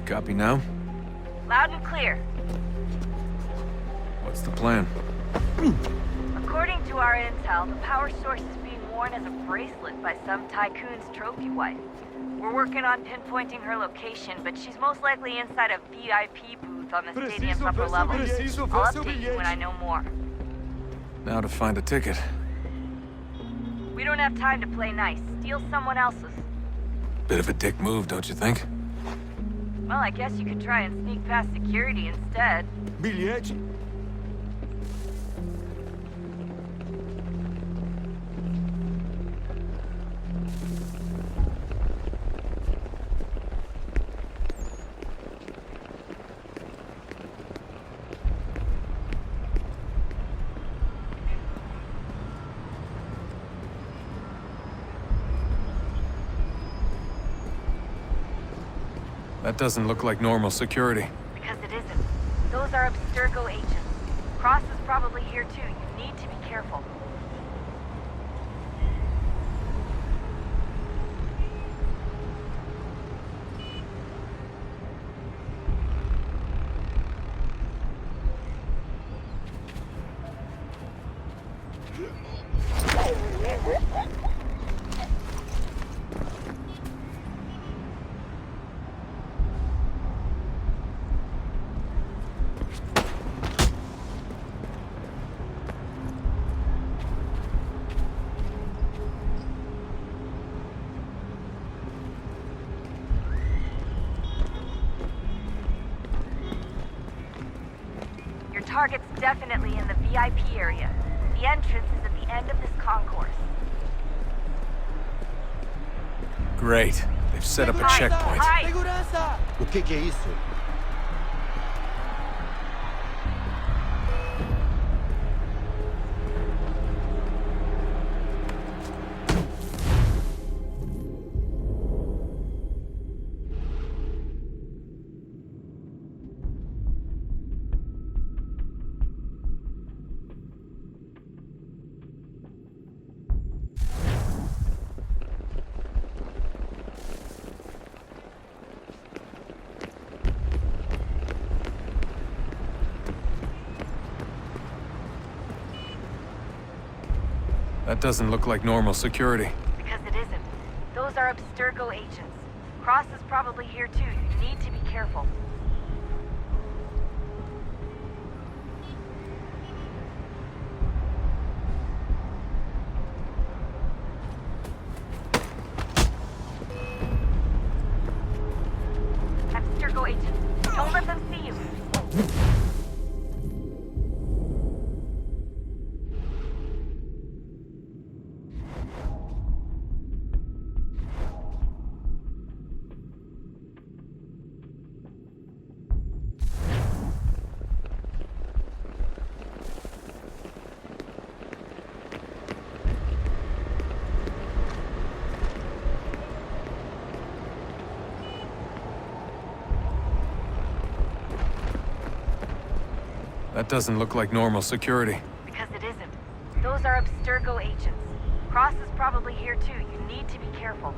Copy now? Loud and clear. What's the plan? According to our intel, the power source is being worn as a bracelet by some tycoon's trophy wife. We're working on pinpointing her location, but she's most likely inside a VIP booth on the stadium's upper level. I'll update you when I know more. Now to find a ticket. We don't have time to play nice. Steal someone else's. Bit of a dick move, don't you think? Well, I guess you could try and sneak past security instead. Bilhete? That doesn't look like normal security. Because it isn't. Those are Abstergo agents. Cross is probably here too. You need to be careful. Target's definitely in the VIP area. The entrance is at the end of this concourse. Great. They've set up a Hide, checkpoint. hide. Segurança! O que é isso? That doesn't look like normal security. Because it isn't. Those are Abstergo agents. Cross is probably here too. You need to be careful. Abstergo agents. Don't let them see you. That doesn't look like normal security. Because it isn't. Those are Abstergo agents. Cross is probably here too. You need to be careful.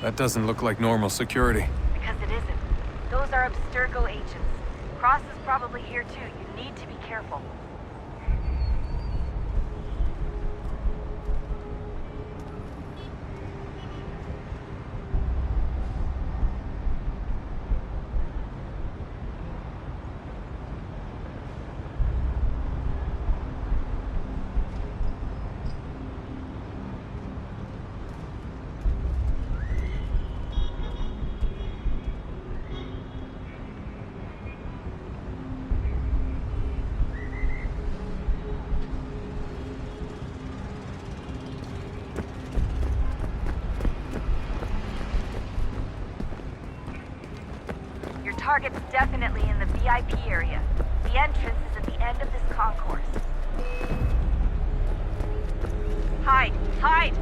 That doesn't look like normal security. Because it isn't. Those are Abstergo agents. Cross is probably here too. You need to be careful. target's definitely in the VIP area. The entrance is at the end of this concourse. Hide! Hide!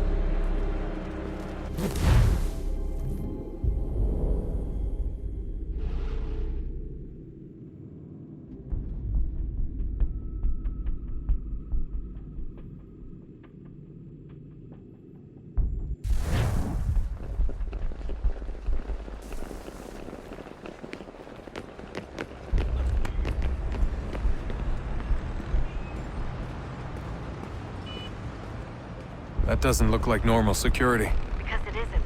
That doesn't look like normal security. Because it isn't.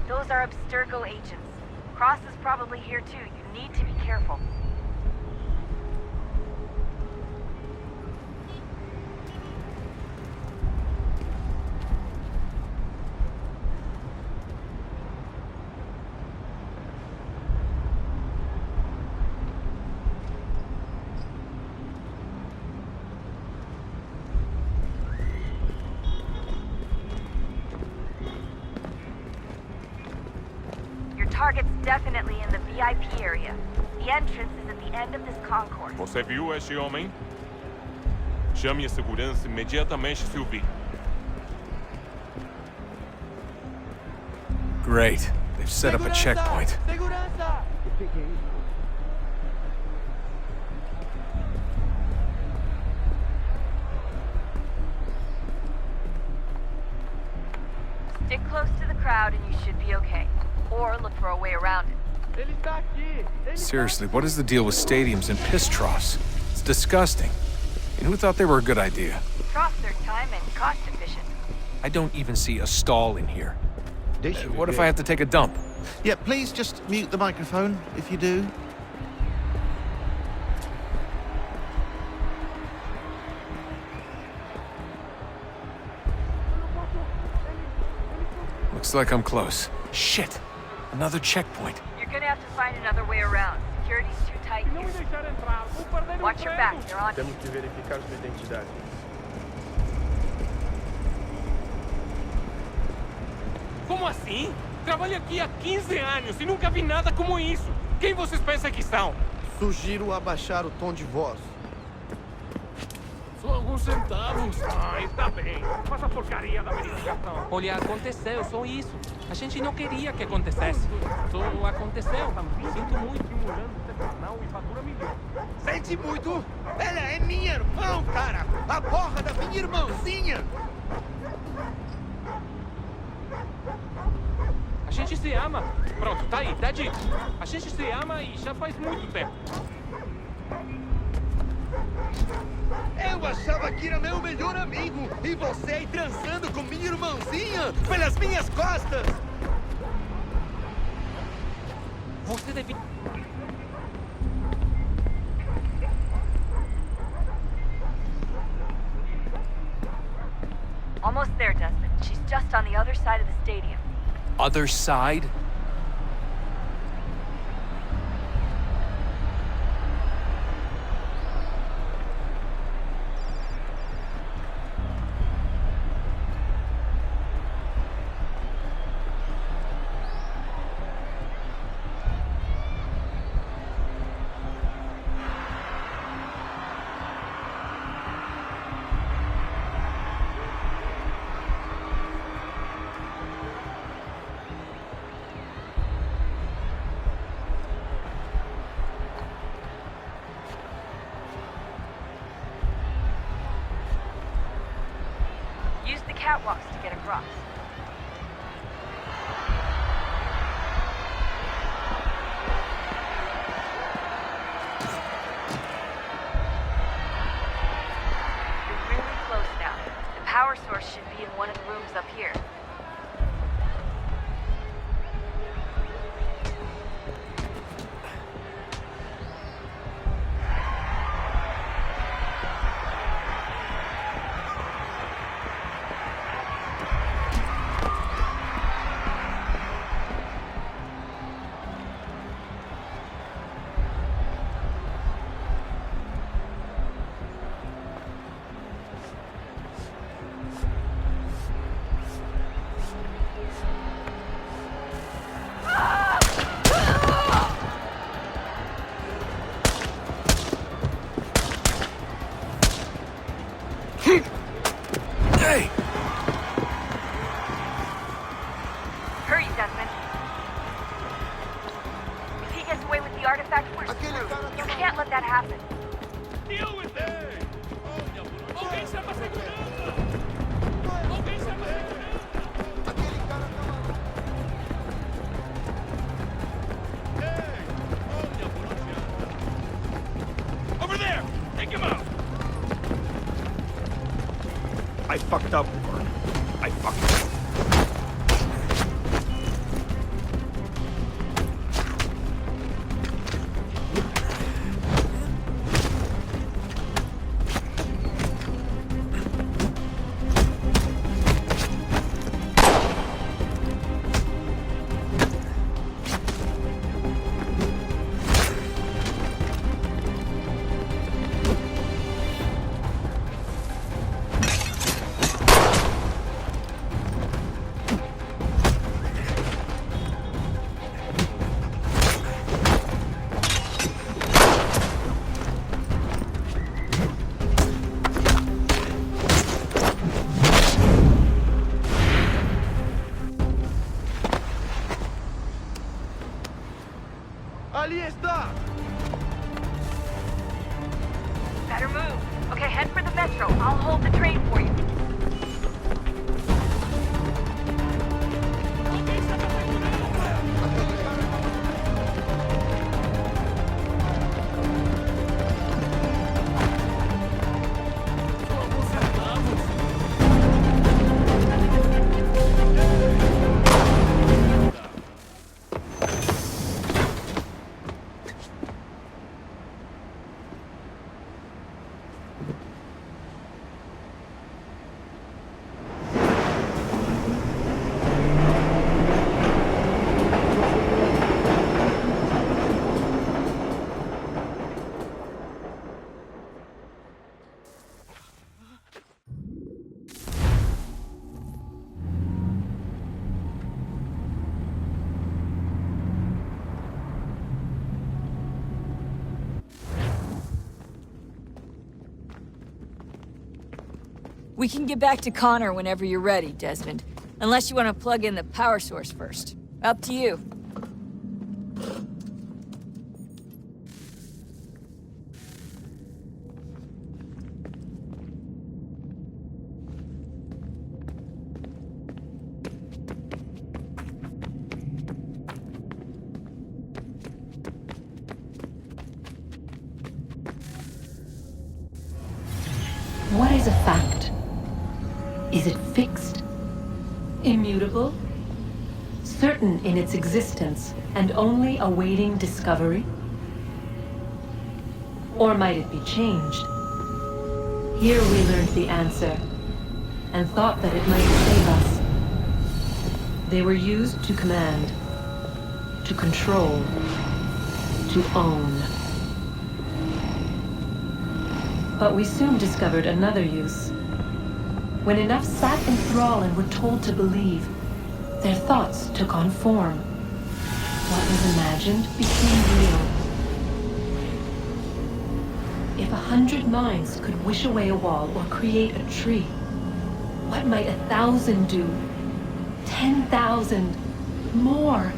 Those are Abstergo agents. Cross is probably here too. You need to be careful. Target's definitely in the VIP area. The entrance is at the end of this concourse. Você viu este homem? Chame a segurança imediatamente se o vir. Great. They've set up a checkpoint. Segurança! O que é isso? Stick close to the crowd and you should be okay. Or look for a way around it. Ele está aqui! Ele Seriously, what is the deal with stadiums and piss troughs? It's disgusting. And who thought they were a good idea? Troughs are time and cost efficient. I don't even see a stall in here. Deixa eu What if ver. I have to take a dump? Yeah, please just mute the microphone if you do. Looks like I'm close. Shit! Another checkpoint. You're gonna have to find another way around. Security's too tight Não me here. deixar entrar, vou perder o Watch your emprego. back, they're on you. Temos que verificar sua identidade. Como assim? Trabalho aqui há 15 anos e nunca vi nada como isso. Quem vocês pensam que são? Sugiro abaixar o tom de voz. Só alguns centavos. Ah, está bem. Faça a porcaria da verificação. Olha, aconteceu, só isso. A gente não queria que acontecesse. Só aconteceu. Sinto muito. Simulando canal e fatura milhão. Sente muito? Ela é minha irmã, cara! A porra da minha irmãzinha! A gente se ama. Pronto, tá aí, tá dito. A gente se ama e já faz muito tempo. Eu achava que era meu melhor amigo e você aí transando com minha irmãzinha pelas minhas costas! Você deve... Almost there, Desmond. She's just on the other side of the stadium. Other side? Use the catwalks to get across. You're really close now. The power source should be in one of the rooms up here. are you, Desmond? If he gets away with the artifact, we're screwed. You can't let that happen. Deal with it! Alguém chama a segurança! Alguém chama a segurança! Ei! Olha por onde anda! Over there! Take him out! I fucked up, Warren. I fucked up. Ali está! Better move. Okay, head for the metro. I'll hold the train for you. Alguém chama a segurança! Somos escravos! We can get back to Connor whenever you're ready, Desmond. Unless you want to plug in the power source first. Up to you. What is a fact? Is it fixed? Immutable? Certain in its existence and only awaiting discovery? Or might it be changed? Here we learned the answer and thought that it might save us. They were used to command, to control, to own. But we soon discovered another use. When enough sat in thrall and were told to believe, their thoughts took on form. What was imagined became real. If 100 minds could wish away a wall or create a tree, what might 1,000 do? 10,000? More?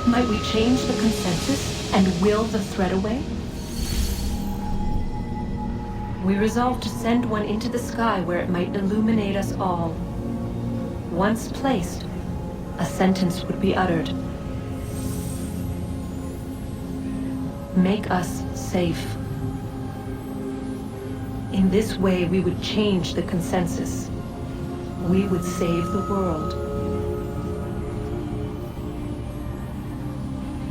Might we change the consensus and will the threat away? We resolved to send one into the sky where it might illuminate us all. Once placed, a sentence would be uttered. Make us safe. In this way, we would change the consensus. We would save the world.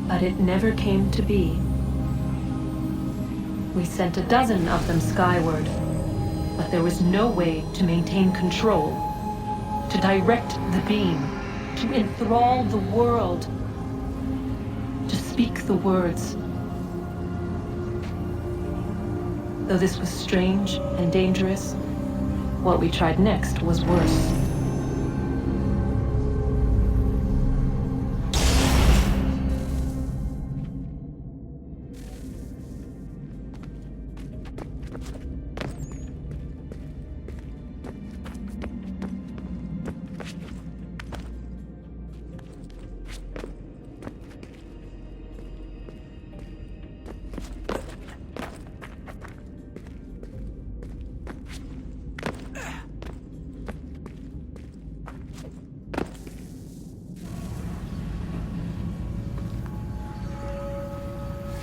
But it never came to be. We sent a dozen of them skyward, but there was no way to maintain control, to direct the beam, to enthrall the world, to speak the words. Though this was strange and dangerous, what we tried next was worse.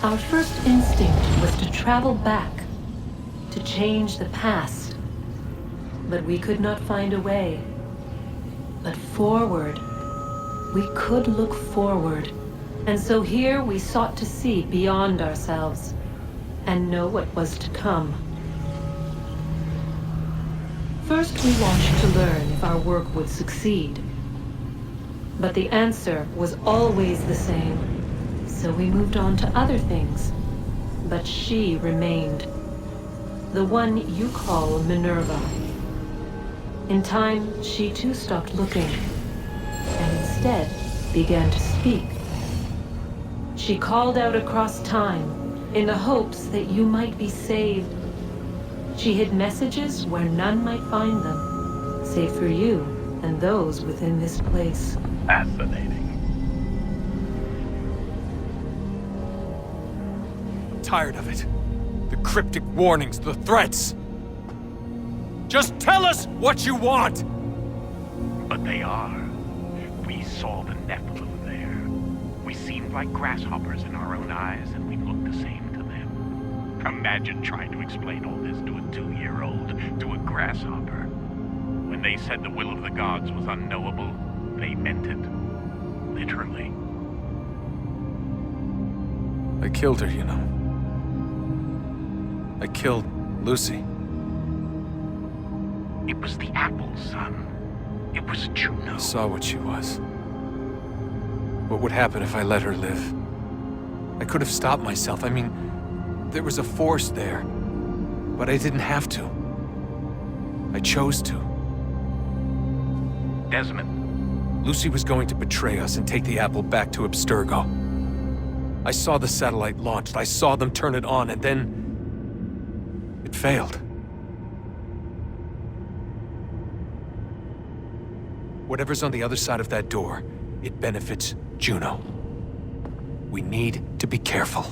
Our first instinct was to travel back, to change the past. But we could not find a way. But forward, we could look forward. And so here we sought to see beyond ourselves and know what was to come. First, we watched to learn if our work would succeed. But the answer was always the same. So we moved on to other things. But she remained. The one you call Minerva. In time, she too stopped looking, and instead began to speak. She called out across time, in the hopes that you might be saved. She hid messages where none might find them, save for you and those within this place. Fascinating. Tired of it. The cryptic warnings, the threats. Just tell us what you want! But they are. We saw the Nephilim there. We seemed like grasshoppers in our own eyes, and we looked the same to them. Imagine trying to explain all this to a 2-year-old, to a grasshopper. When they said the will of the gods was unknowable, they meant it. Literally. I killed her, you know. I killed Lucy. It was the apple, son. It was Juno. I saw what she was. What would happen if I let her live? I could have stopped myself. I mean, there was a force there. But I didn't have to. I chose to. Desmond. Lucy was going to betray us and take the apple back to Abstergo. I saw the satellite launched. I saw them turn it on, and then it failed. Whatever's on the other side of that door, it benefits Juno. We need to be careful.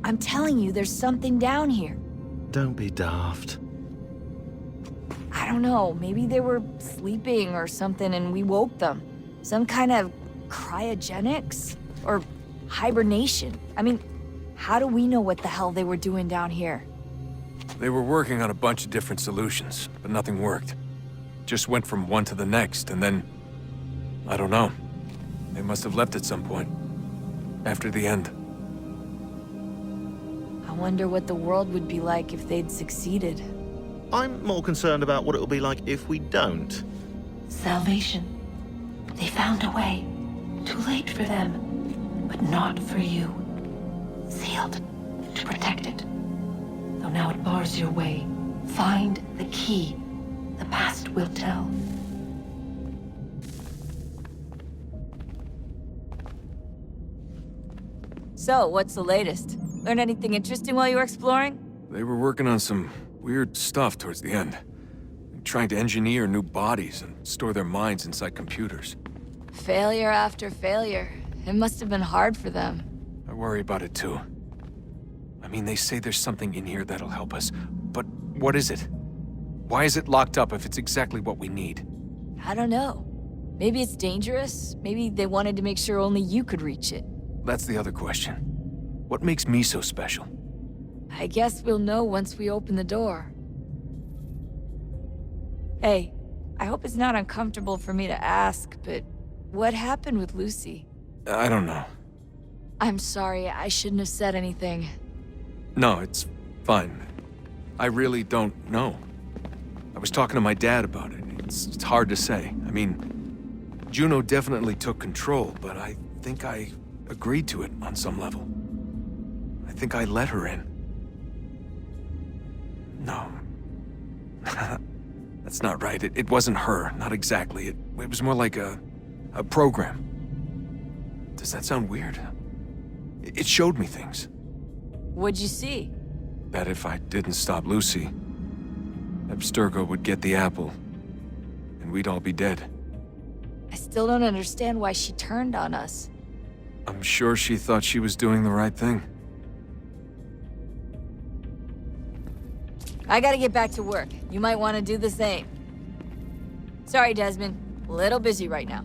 I'm telling you, there's something down here. Don't be daft. I don't know, maybe they were sleeping or something and we woke them. Some kind of cryogenics? Or hibernation? I mean, how do we know what the hell they were doing down here? They were working on a bunch of different solutions, but nothing worked. Just went from one to the next, and then... I don't know. They must have left at some point. After the end. I wonder what the world would be like if they'd succeeded. I'm more concerned about what it'll be like if we don't. Salvation. They found a way. Too late for them, but not for you. Sealed to protect it. Though now it bars your way. Find the key. The past will tell. So, what's the latest? Learn anything interesting while you were exploring? They were working on some weird stuff towards the end. Trying to engineer new bodies and store their minds inside computers. Failure after failure. It must have been hard for them. I worry about it too. I mean, they say there's something in here that'll help us, but what is it? Why is it locked up if it's exactly what we need? I don't know. Maybe it's dangerous. Maybe they wanted to make sure only you could reach it. That's the other question. What makes me so special? I guess we'll know once we open the door. Hey, I hope it's not uncomfortable for me to ask, but what happened with Lucy? I don't know. I'm sorry, I shouldn't have said anything. No, it's fine. I really don't know. I was talking to my dad about it. It's hard to say. I mean, Juno definitely took control, but I think I agreed to it on some level. I think I let her in. No. That's not right. It wasn't her. Not exactly. It was more like a program. Does that sound weird? It showed me things. What'd you see? That if I didn't stop Lucy, Abstergo would get the apple, and we'd all be dead. I still don't understand why she turned on us. I'm sure she thought she was doing the right thing. I gotta get back to work. You might want to do the same. Sorry, Desmond. A little busy right now.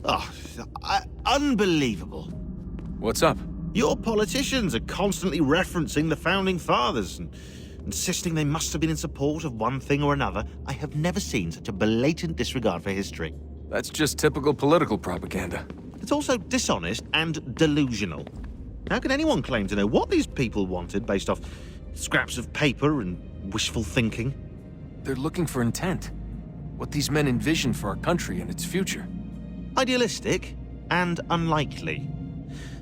Oh, unbelievable. What's up? Your politicians are constantly referencing the Founding Fathers and insisting they must have been in support of one thing or another. I have never seen such a blatant disregard for history. That's just typical political propaganda. It's also dishonest and delusional. How can anyone claim to know what these people wanted based off scraps of paper and wishful thinking? They're looking for intent. What these men envision for our country and its future. Idealistic and unlikely.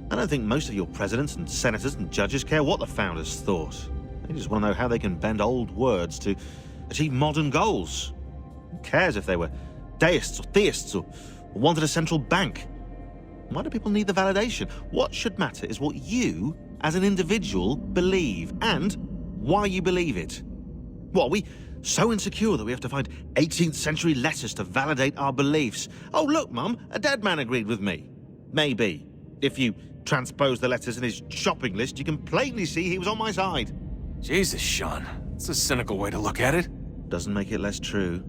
I don't think most of your presidents and senators and judges care what the founders thought. They just want to know how they can bend old words to achieve modern goals. Who cares if they were deists or theists or wanted a central bank? Why do people need the validation? What should matter is what you, as an individual, believe and why you believe it. What, are we so insecure that we have to find 18th century letters to validate our beliefs? Oh, look, Mum, a dead man agreed with me. Maybe. If you transpose the letters in his shopping list, you can plainly see he was on my side. Jesus, Sean. It's a cynical way to look at it. Doesn't make it less true.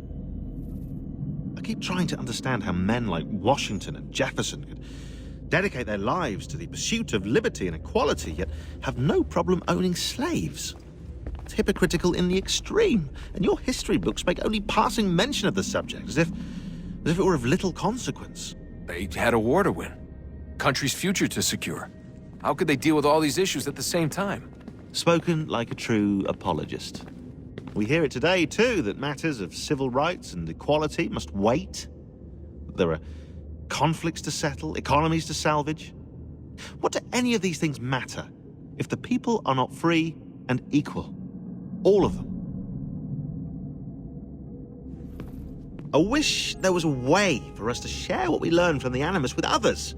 I keep trying to understand how men like Washington and Jefferson could dedicate their lives to the pursuit of liberty and equality, yet have no problem owning slaves. It's hypocritical in the extreme, and your history books make only passing mention of the subject, as if it were of little consequence. They had a war to win. Country's future to secure. How could they deal with all these issues at the same time? Spoken like a true apologist. We hear it today, too, that matters of civil rights and equality must wait. There are conflicts to settle, economies to salvage. What do any of these things matter if the people are not free and equal? All of them. I wish there was a way for us to share what we learned from the Animus with others.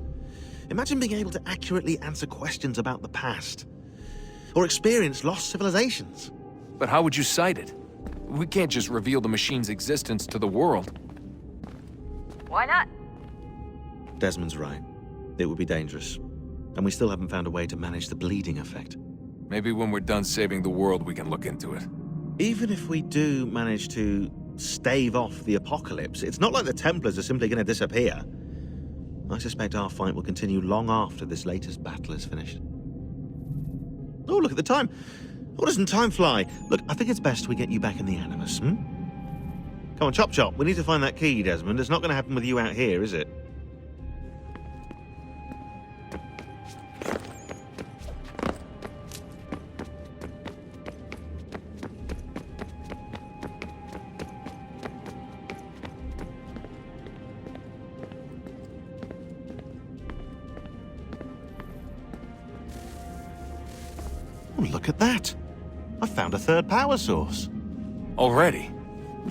Imagine being able to accurately answer questions about the past, or experience lost civilizations. But how would you cite it? We can't just reveal the machine's existence to the world. Why not? Desmond's right. It would be dangerous. And we still haven't found a way to manage the bleeding effect. Maybe when we're done saving the world, we can look into it. Even if we do manage to stave off the apocalypse, it's not like the Templars are simply going to disappear. I suspect our fight will continue long after this latest battle is finished. Oh, look at the time. Oh, doesn't time fly? Look, I think it's best we get you back in the Animus, Come on, chop chop. We need to find that key, Desmond. It's not going to happen with you out here, is it? Oh, look at that. I found a third power source. Already?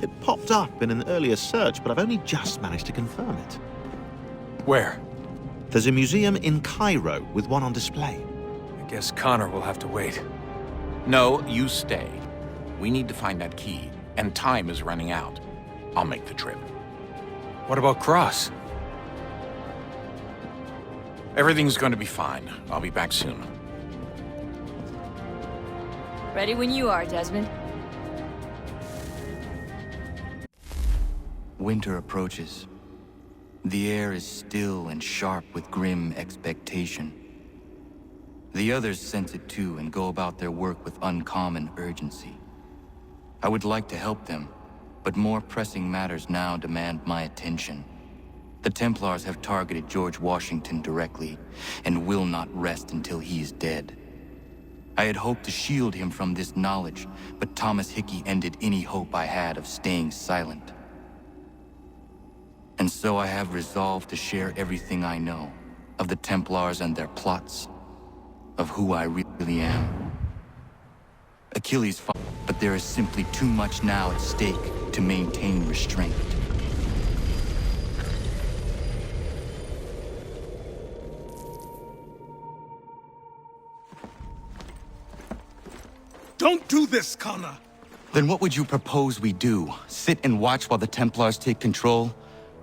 It popped up in an earlier search, but I've only just managed to confirm it. Where? There's a museum in Cairo with one on display. I guess Connor will have to wait. No, you stay. We need to find that key, and time is running out. I'll make the trip. What about Cross? Everything's going to be fine. I'll be back soon. Ready when you are, Desmond. Winter approaches. The air is still and sharp with grim expectation. The others sense it too and go about their work with uncommon urgency. I would like to help them, but more pressing matters now demand my attention. The Templars have targeted George Washington directly, and will not rest until he is dead. I had hoped to shield him from this knowledge, but Thomas Hickey ended any hope I had of staying silent. And so I have resolved to share everything I know, of the Templars and their plots, of who I really am. Achilles fought, but there is simply too much now at stake to maintain restraint. Don't do this, Connor! Then what would you propose we do? Sit and watch while the Templars take control?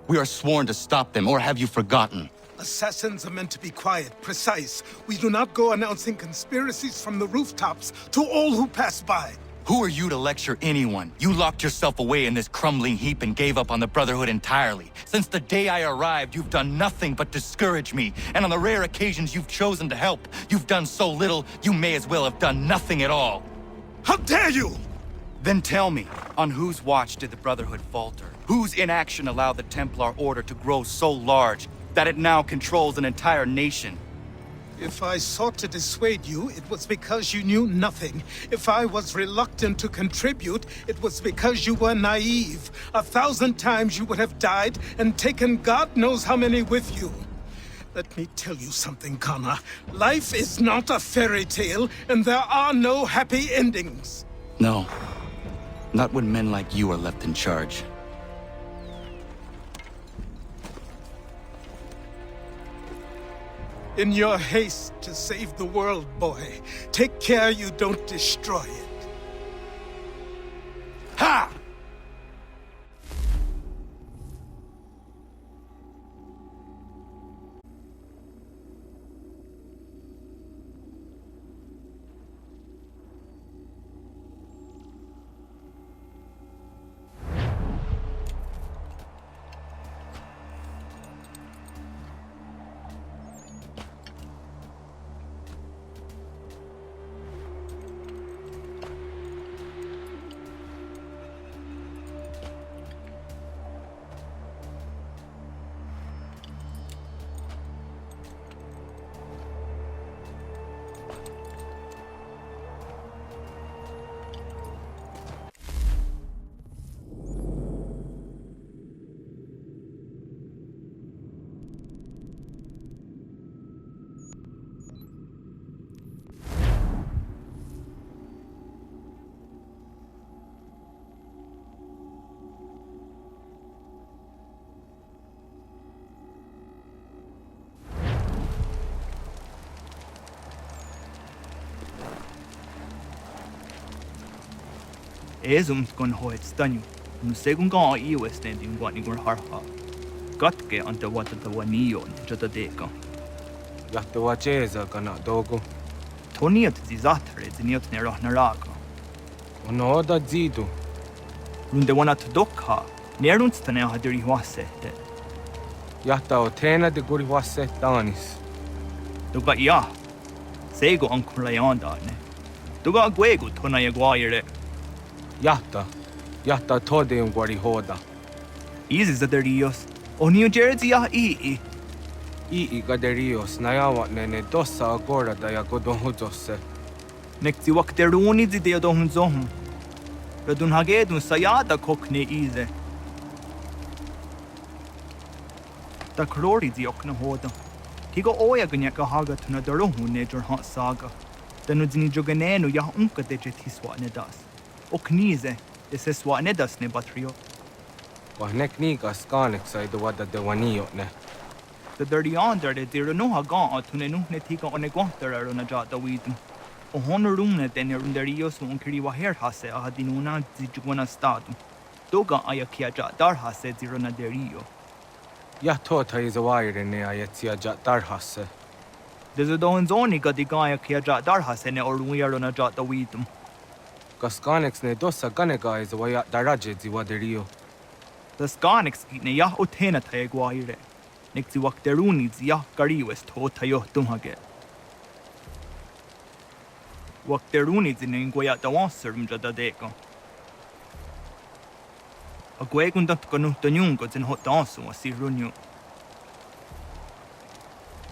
We are sworn to stop them, or have you forgotten? Assassins are meant to be quiet, precise. We do not go announcing conspiracies from the rooftops to all who pass by. Who are you to lecture anyone? You locked yourself away in this crumbling heap and gave up on the Brotherhood entirely. Since the day I arrived, you've done nothing but discourage me. And on the rare occasions you've chosen to help, you've done so little, you may as well have done nothing at all. How dare you! Then tell me, on whose watch did the Brotherhood falter? Whose inaction allowed the Templar Order to grow so large that it now controls an entire nation? If I sought to dissuade you, it was because you knew nothing. If I was reluctant to contribute, it was because you were naive. 1,000 times you would have died and taken God knows how many with you. Let me tell you something, Connor. Life is not a fairy tale, and there are no happy endings. No. Not when men like you are left in charge. In your haste to save the world, boy, take care you don't destroy it. Ha! gun hoit stanu. No segun ga iwas ne din gwani gur harha. Gatke ante wata the wanio jota deka. Jahtua cheza kana dogo. Toniat zizatre ziniot ne rahnaraga. Ono da zidu. Runde wana tdokha. Nerunstane hadiri wasete. Jahta o tena de guri wasse tanis. Duga ya. Sego ankulayanda ne. Duga gwego tona yaguaire. Jahta tode un guari hoda. Easy zaderios. Onio jersey ya ii. I gaderios nayawa nene dosa agora da ya godonhudose. Nekti wakteruni zide dohunzohum. Radun hagedun sayada kokne ize. Da krori zi okna hoda. Tigo oya ganya ka haga tuna darohu ne jor hot saga. Danu zini joganenu ya unka de jetiswa ne das. Oknize, deseswa ne das ne batrio. Wahnek niga skanek sa ido wada de wanio ne. The dirty under de dira no haga atune nu ne tiga one gwahtara runa jata widum. O honorumne den runderios un kiri wa her hase a hadinuna zi jugwana stadum. Doga aya kia ja dar hase ziruna derio. Jahtota is a wire ne ayetsia jat darhasse. There's a don zoni gadigaya kia ja dar hase ne or runa jata widum. Gaskanex ne dosa ganega is a waya daraje zi waderio. The skanix ne ya utena taeguaire. Nixi wakteruni zi ya gariwes to tayo tumhage. Wakteruni zi ne ngoya dawanserum jada deka. A gwegun dat ganu tanyungo zin hot dansu a si runyu.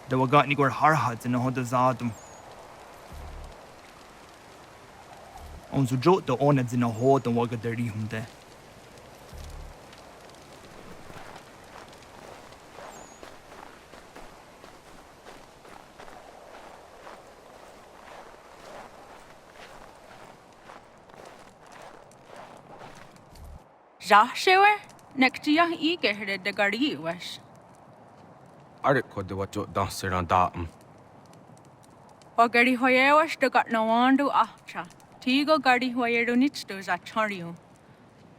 Da wagat ni gwar harhad zin a hoda zadum. On zu jot da onad zin a hoda wagadari hunde. Rashewer, nektia igehre de gari wesh. Ariko de wat jot danser an datum. Wagari hoyewash de gat nawandu ahcha. Tigo gari hoyeru nichtu za chariu.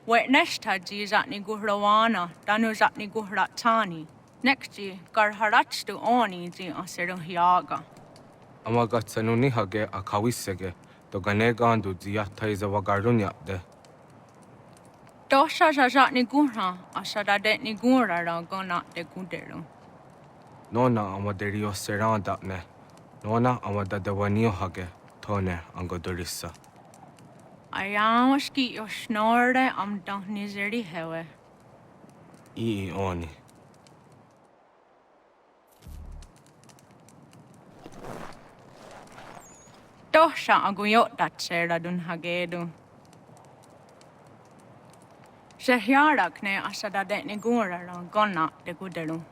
Wet neshta ji zatni guhrawana, danu zatni guhratani. Nekti gar harachtu oni ji aseru hiaga. Amagat sanuni hage a kawisege, to ganegandu ziata is a wagarunya de. Dosha zatni guhra, asada det ni gura ra gona de guderu. Nona amaderio seranda ne. Nona amada de wanio hage, tone angodorissa. Ayamaski yo snorde am dang nizeri hewe. I oni. Dosha aguyot dat sera dun hagedu. Shehyarak ne asada det ni gura ra gona de guderu.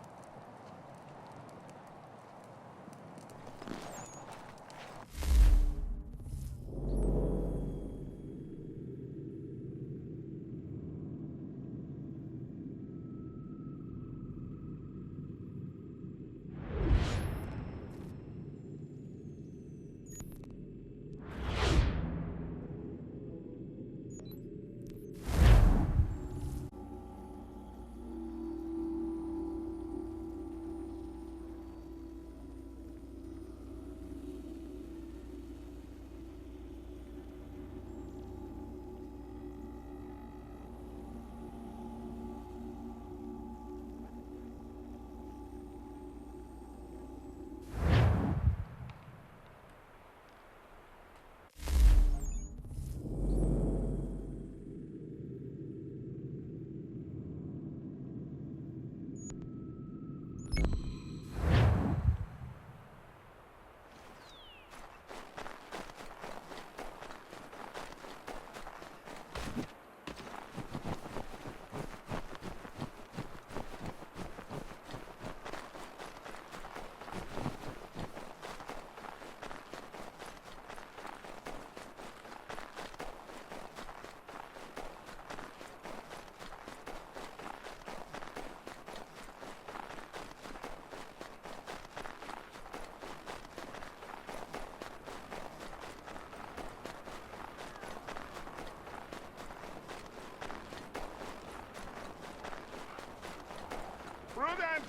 Prudence!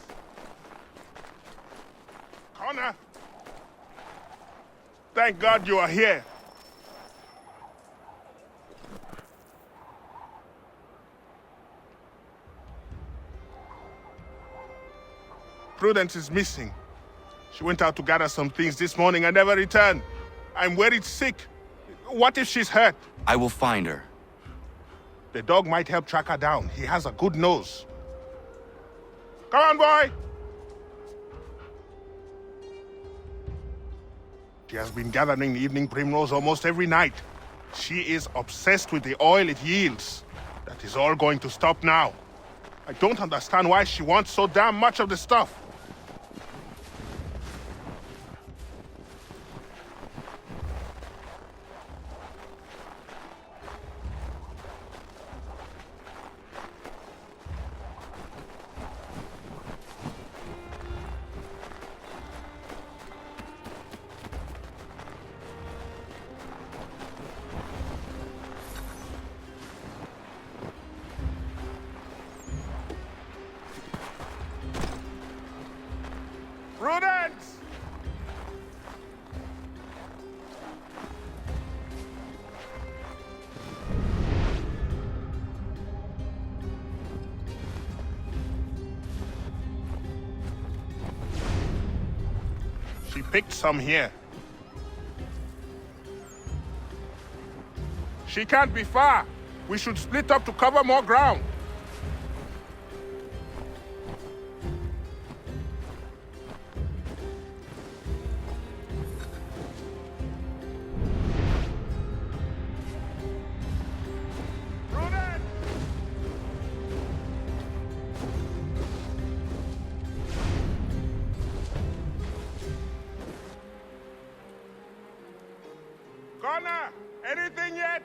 Connor! Thank God you are here. Prudence is missing. She went out to gather some things this morning and never returned. I'm worried sick. What if she's hurt? I will find her. The dog might help track her down. He has a good nose. Come on, boy! She has been gathering evening primrose almost every night. She is obsessed with the oil it yields. That is all going to stop now. I don't understand why she wants so damn much of the stuff. Prudence! She picked some here. She can't be far. We should split up to cover more ground. Connor, anything yet?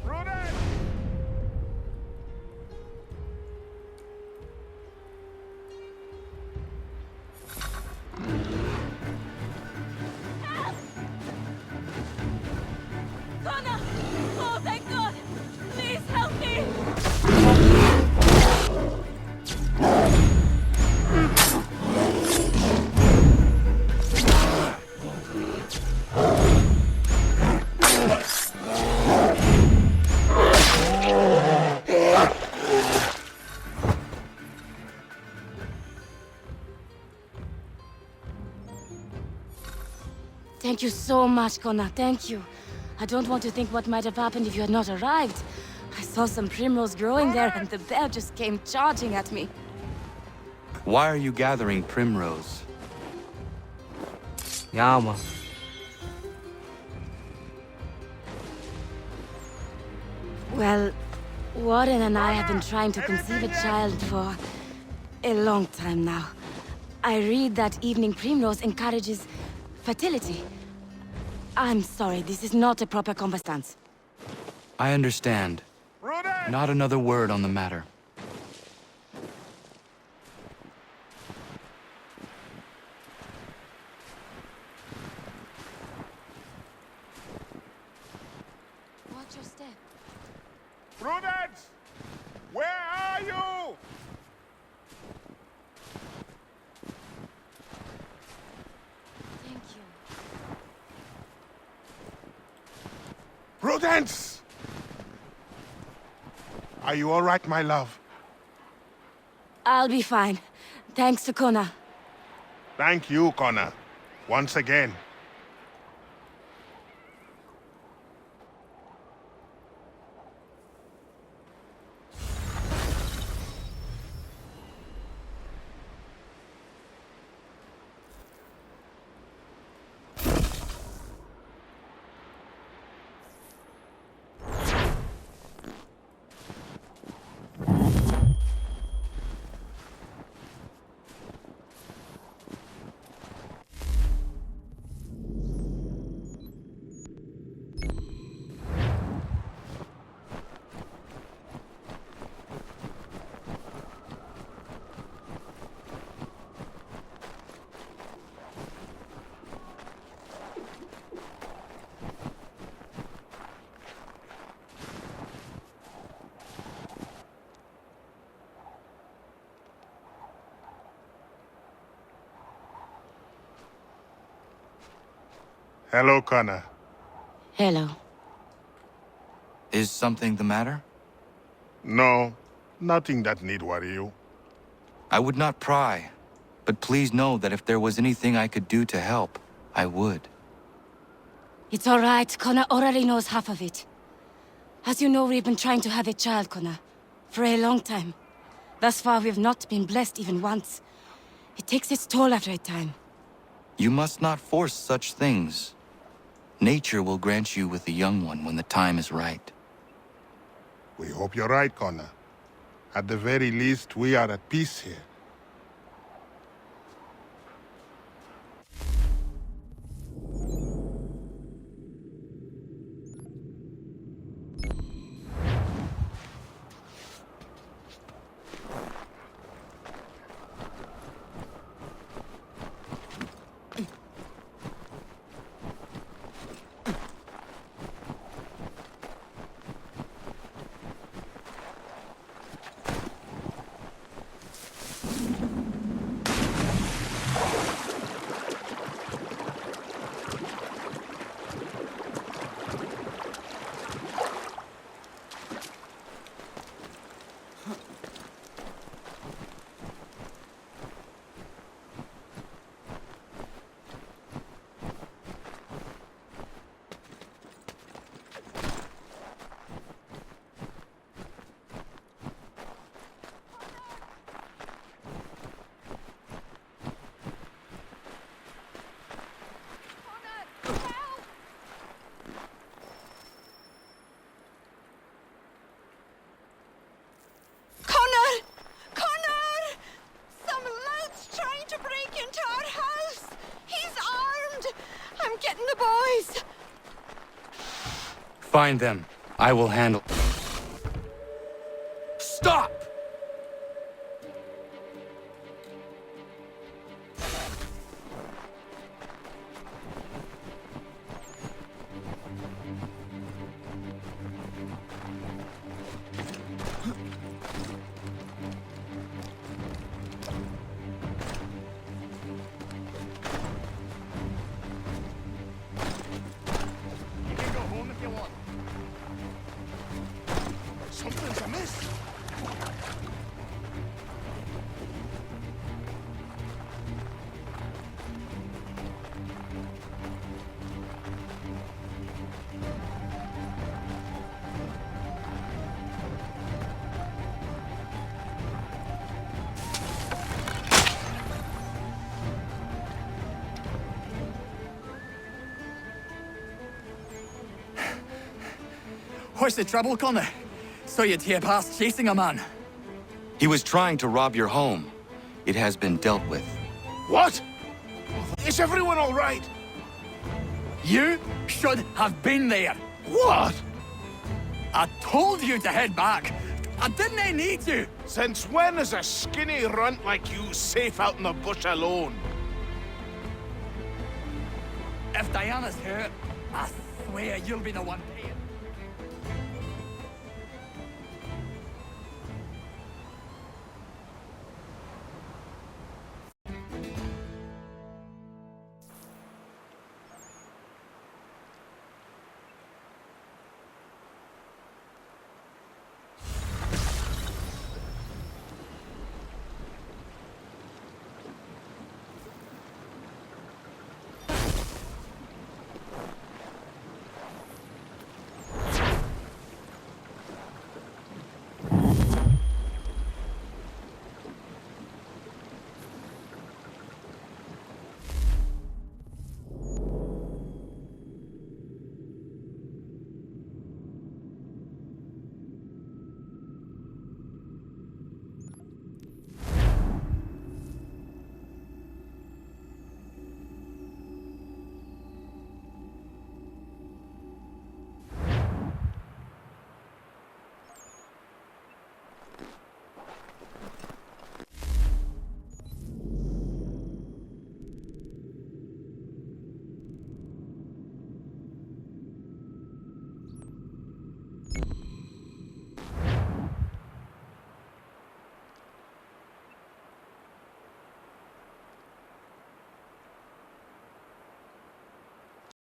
Prudence! Connor! Oh, thank God! Please help me! Thank you so much, Connor. Thank you. I don't want to think what might have happened if you had not arrived. I saw some primrose growing there, and the bear just came charging at me. Why are you gathering primrose? Yama. Well, Warren and I have been trying to conceive a child for a long time now. I read that evening primrose encourages fertility. I'm sorry, this is not a proper conversation. I understand. Not another word on the matter. Watch your step. Prudence! Where are you? Thank you. Prudence! Are you all right, my love? I'll be fine. Thanks to Connor. Thank you, Connor. Once again. Hello, Connor. Hello. Is something the matter? No, nothing that need worry you. I would not pry, but please know that if there was anything I could do to help, I would. It's all right. Connor already knows half of it. As you know, we've been trying to have a child, Connor, for a long time. Thus far, we've not been blessed even once. It takes its toll after a time. You must not force such things. Nature will grant you with a young one when the time is right. We hope you're right, Connor. At the very least, we are at peace here. Find them. I will handle... Stop! Something's amiss. What's the trouble, Connor? So you'd hear past chasing a man. He was trying to rob your home. It has been dealt with. What? Is everyone all right? You should have been there. What? I told you to head back. I didn't need you. Since when is a skinny runt like you safe out in the bush alone? If Diana's hurt, I swear you'll be the one paying.